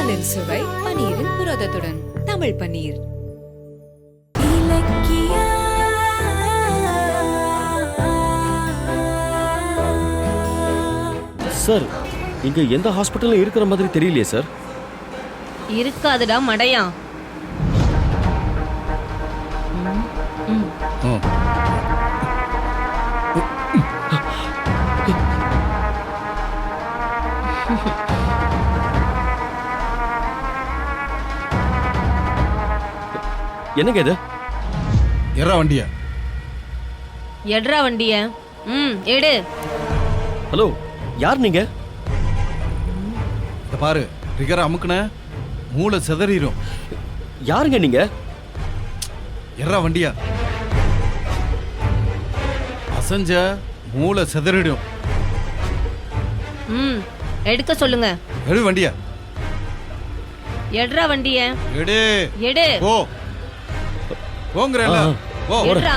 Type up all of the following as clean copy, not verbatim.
பாலின் சுவை பனீரின் புரதத்துடன். தமிழ் பனீர். சார், இங்க எந்த ஹாஸ்பிட்டலும் இருக்கிற மாதிரி தெரியலையே சார். இருக்காதுடா மடையா. என்னங்க இது? எறா வண்டிய எட்ரா வண்டிய. எடு. ஹலோ, யார் நீங்க? பாரு, ரிகர அமுக்குன மூளை சிதறிடும். யாருங்க நீங்க? எறா வண்டியா அசஞ்ச மூளை சிதறிடும். எடுக்க சொல்லுங்க. எடு வண்டியா. எட்ரா வண்டிய. எடு. எடு. ஓ போங்கறல. ஓ எட்ரா.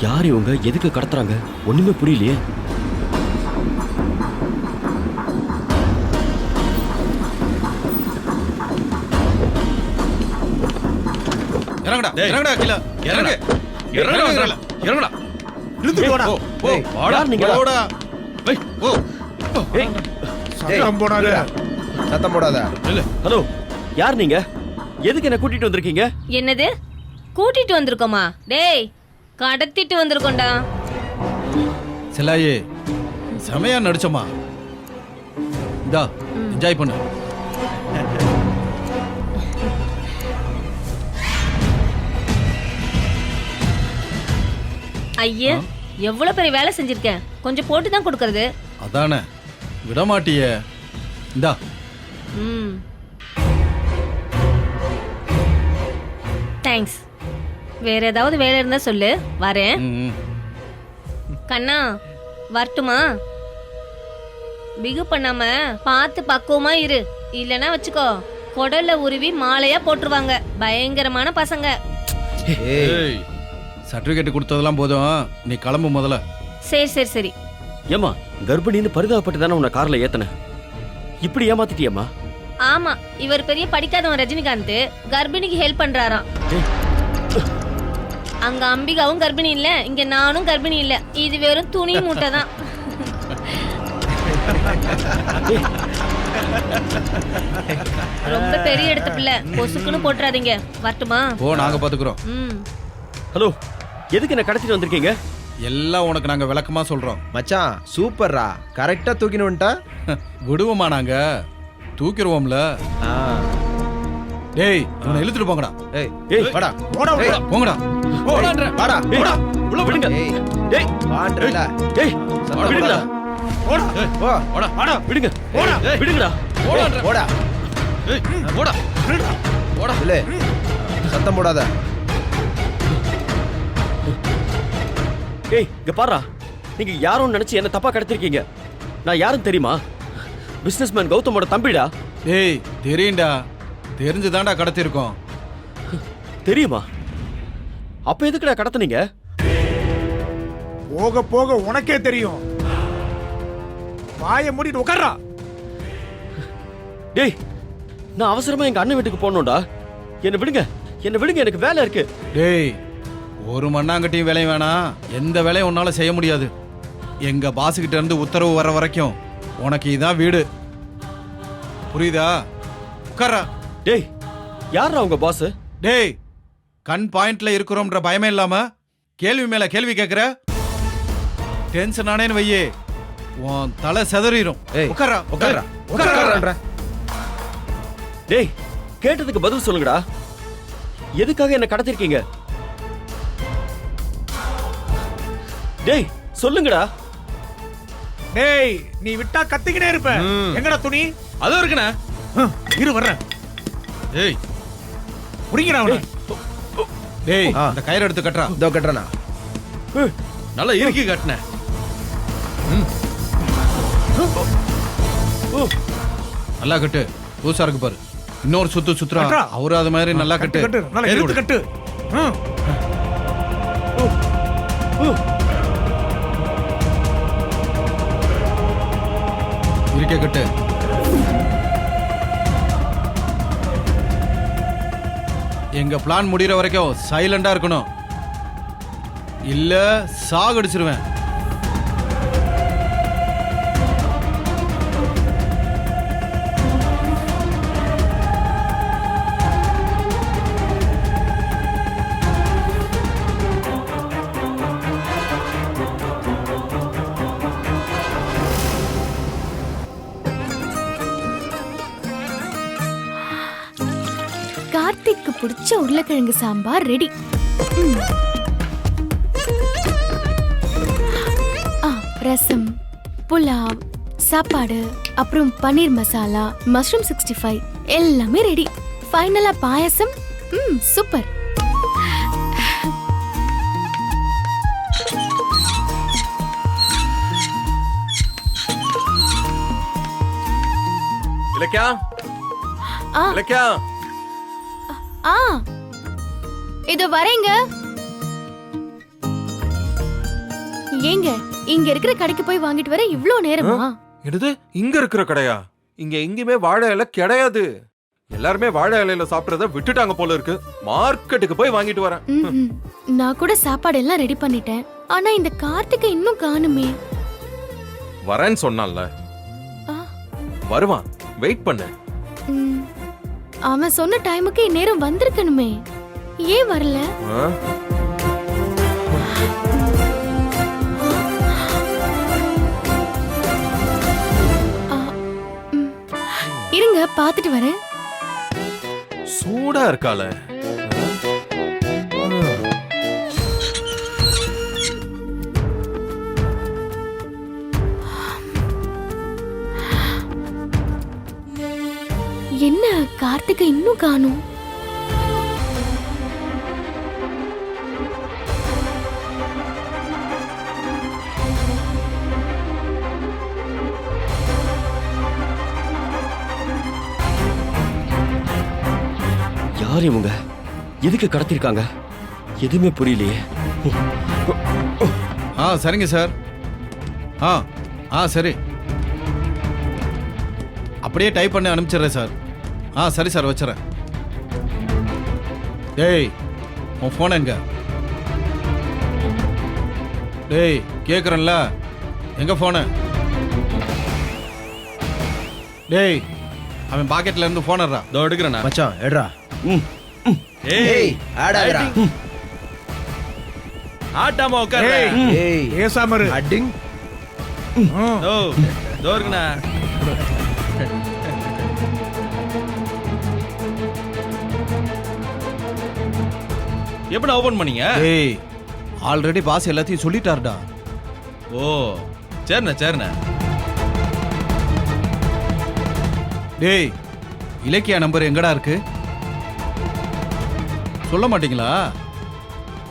யார் இவங்க? எதுக்கு கடத்துறாங்க? ஒண்ணுமே புரியலையே. இறங்கடா, இறங்கடா கீழ. இறங்கு. இறங்கடா. இறங்கடா. இழுத்து போடா. ஓ யார் நீங்க? போடா. வை. ஓ. ஏய், சத்தம் போடாத. சத்தம் போடாத. இல்ல. ஹலோ, யார் நீங்க? எதுக்கு என்ன கூட்டிட்டு வந்திருக்கீங்க? என்னது? கூட்டிட்டு வந்திருக்கோமா? டேய், கடத்திட்டு வந்திருக்கோம்டா. செல்லாயே, செமையா நடிச்சோமா. இந்தா என்ஜாய் பண்ணு. ஐயா, எவ்வளவு பெரிய வேலை செஞ்சிருக்கேன். கொஞ்சம் போட்டு தான் கொடுக்கறது. அதானே விட மாட்டியே. இந்தா. தேங்க்ஸ். வேற ஏதாவது வேலை இருந்தா சொல்லு, வரேன். கண்ணா, வரட்டுமா? பிகு பண்ணாம பார்த்து பக்குவமா இரு. இல்லனா வச்சுக்கோ, குடல்ல உருவி மாலையா போட்டுருவாங்க. பயங்கரமான பசங்க. ஏய், சர்டிபிகேட் கொடுத்ததெல்லாம் போதும், நீ கிளம்பு முதல்ல. சரி சரி சரி. ஏமா, கர்ப்பிணின்னு பரிதாபப்பட்டு தானே உன்னை கார்ல ஏத்தன. இப்படி ஏமாத்திட்டியம்மா? ஆமா, இவர் பெரிய படிக்காதவன் ரஜினிகாந்த் கர்ப்பிணிக்கு ஹெல்ப் பண்றாராம். அங்க அம்பிகாவும் கர்ப்பிணி இல்ல, இங்க நானும் கர்ப்பிணி இல்ல. இது வெறும் துணி மூட்டை தான். ரொம்ப பெரிய இடத்து பிள்ளை, பொசுக்குன்னு போட்டுறாதீங்க. வரட்டுமா? ஓ, நாங்க பாத்துக்கிறோம். ஹலோ, எதுக்கு என்ன கடத்திட்டு வந்திருக்கீங்க? எல்லாம் உனக்கு நாங்க விளக்கமா சொல்றோம். மச்சான் சூப்பர்ரா. கரெக்டா தூக்கின்னு வந்துட்டா. விடுவோமா நாங்க? தூக்கிடுவோம்ல. டேய், இவனை இழுத்துட்டு போங்கடா. ஏய் ஏய், வாடா. போங்கடா. போங்கடா. வாடா. போடா. உள்ள விடுங்க. ஏய் டேய், வாண்டறல. டேய், விடுங்கடா. போடா. போ. போடா. வாடா. விடுங்க. விடுங்கடா. போடா. போடா. ஏய், போடா. போடா. இல்ல. சத்தம் போடாத. ஏய், இங்க பாருடா. நீங்க யாரும் நினைச்சு என்ன தப்பா கடத்திருக்கீங்க. நான் யாரும் தெரியுமா? பிசினஸ்மேன் கௌதமோட தம்பிடா. டேய், தெரியும்டா. தெரிஞ்சுதான்டா கடத்திருக்கோம். தெரியுமா? அப்ப எதுக்குடா கடத்துனீங்க? போக போக உனக்கே தெரியும். வாயை மூடிட்டு உட்கார்றா. டேய், நான் அவசரமா எங்க அண்ணன் வீட்டுக்கு போகணும்டா. என்ன விடுங்க. என்ன விடுங்க, எனக்கு வேலை இருக்கு. டேய், ஒரு மண்ணாங்கட்டியும் வேலையும் வேணாம். எந்த வேலையும் உன்னால செய்ய முடியாது. எங்க பாசுகிட்ட இருந்து உத்தரவு வர வரைக்கும் உனக்கு இதான் வீடு. புரியுதா? உட்கார்றா. டேய், யாரா உங்க பாஸ்? டேய், கண் பாயிண்ட்ல இருக்கிறோம்ன்ற பயமே இல்லாம கேள்வி மேல கேள்வி கேக்குற. டென்ஷன் ஆனேன்னு வையே, உன் தலை செதறிடும். ஏய், உட்கார்றா. உட்கார்றா. உட்கார்றா. டேய், கேட்டதுக்கு பதில் சொல்லுங்கடா. எதுக்காக என்ன கடத்திருக்கீங்க? டேய், சொல்லுங்கடா. டேய், நீ விட்டா கத்திக்கிட்டே இருப்ப. எங்கடா துணி? அது இருக்குண்ணே. இரு வர்றேன். டேய், புரியுங்கடா அவனை. டேய், ஆ. இந்த கயிறு எடுத்து கட்டுறா. இதோ கட்டுறேனா. நல்லா இறுக்கி கட்டினேன். நல்லா கட்டு. பூசா இருக்கு பாரு. இன்னொரு சுத்துறா. கட்டுறா. அவரு அது மாதிரி நல்லா கட்டு. கட்டு நல்லா ஏறி இழுத்து விடு. கட்டு. இருக்க கட்டு. எங்க பிளான் முடியற வரைக்கும் சைலண்டா இருக்கணும். இல்ல சாகடிச்சிருவேன். கார்த்திக்கு பிடிச்ச உருளைக்கிழங்கு சாம்பார் ரெடி. ரசம், புலாவ், சாப்பாடு, அப்புறம் பன்னீர் மசாலா, மஷ்ரூம் 65 எல்லாமே ரெடி. ஃபைனலா பாயாசம். சூப்பர். இலக்கியா ஆ இலக்கியா ஆ இதோ வரேங்க. ஏங்க இங்க இருக்கிற கடைக்கு போய் வாங்கிட்டு வர இவ்ளோ நேரமா? என்னது இங்க இருக்கிற கடையா? இங்க எங்கேயுமே வாழை இலை கிடையாது. எல்லாருமே வாழை இலையில சாப்பிடுறத விட்டுட்டாங்க போல இருக்கு. மார்க்கெட்டுக்கு போய் வாங்கிட்டு வரேன். ம்ஹும். நான் கூட சாப்பாடு எல்லாம் ரெடி பண்ணிட்டேன். ஆனா இந்த கார்த்திகை இன்னும் காணுமே. வரேன்னு சொன்னான்ல, ஆ, வருவான். வெயிட் பண்ணு. ம். அவன் சொன்ன டைமுக்கு இந்நேரம் வந்திருக்கணுமே. ஏன் வரல? ஆ? ஆ, ம். இருங்க பாத்துட்டு வரேன். சூடா இருக்கால. என்ன கார்த்திகை இன்னும் காணும்? யார் இவங்க? எதுக்கு கடத்திருக்காங்க? எதுவுமே புரியலையே. சரிங்க சார். சரி. அப்படியே டைப் பண்ணி அனுப்பிச்சிடுறேன் சார். சரி சார், வச்சுறேன். டேய், உன் ஃபோன் எங்க? டேய், கேட்குறேன்ல, எங்க ஃபோனு? டேய், அவன் பாக்கெட்ல இருந்து ஃபோன் எடுறா. இதோ எடுக்கிறேண்ணா. மச்சான் எடுறா. ஏய், ஆடாதடா. ஆட்டாம உட்காரு. ஏய் ஏசாம இரு. அடிங். இதோ இருக்குண்ணா. எப்படி ஓபன் பண்ணீங்க? ஏய், ஆல்ரெடி பாஸ் எல்லாத்தையும் சொல்லிட்டாருடா. ஓ, சரிண்ணா. டேய், இலக்கியா நம்பர் எங்கடா இருக்கு? சொல்ல மாட்டீங்களா?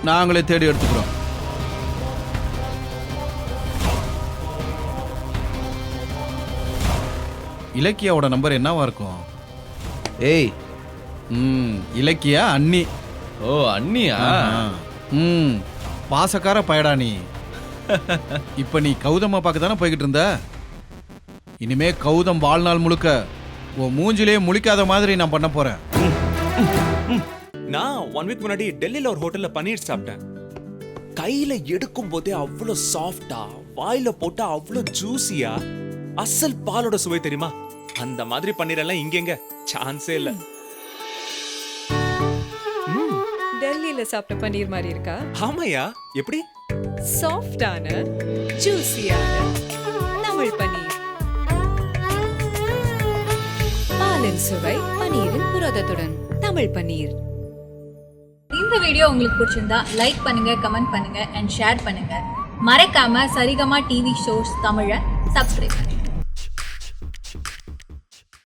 நாங்களே தேடி எடுத்துக்கிறோம். இலக்கியாவோட நம்பர் என்னவா இருக்கும்? ஏய், இலக்கியா அண்ணி. ஓ, அண்ணியா? பாசக்கார பயடா நீ. இப்ப நீ கௌதமா பார்க்க தானே போய்கிட்டு இருந்த. இனிமே கௌதம் வாழ்நாள் முழுக்க உன் மூஞ்சிலே முழிக்காத மாதிரி நான் பண்ண போறேன். நான் 1 வீக் முன்னாடி டெல்லியில ஒரு ஹோட்டல்ல பன்னீர் சாப்பிட்டேன். கையில எடுக்கும் போதே அவ்வளவு சாஃப்டா, வாயில போட்டா அவ்வளவு ஜூசியா, அசல் பாலோட சுவை தெரியுமா? அந்த மாதிரி பன்னீர் எல்லாம் இங்கெங்க சான்ஸே இல்ல. டெல்லியில சாப்பிட்ட பன்னீர் மாதிரி இருக்கா? ஆமாயா, எப்படி? சாஃப்டான ஜூசியான தமிழ் பன்னீர். பாலின் சுவை பன்னீரின் புரதத்துடன் தமிழ் பன்னீர். இந்த வீடியோ உங்களுக்கு பிடிச்சிருந்தா லைக் பண்ணுங்க, கமெண்ட் பண்ணுங்க அண்ட் ஷேர் பண்ணுங்க. மறக்காம சரிகமா டிவி ஷோஸ் தமிழை சப்ஸ்கிரைப் பண்ணுங்க.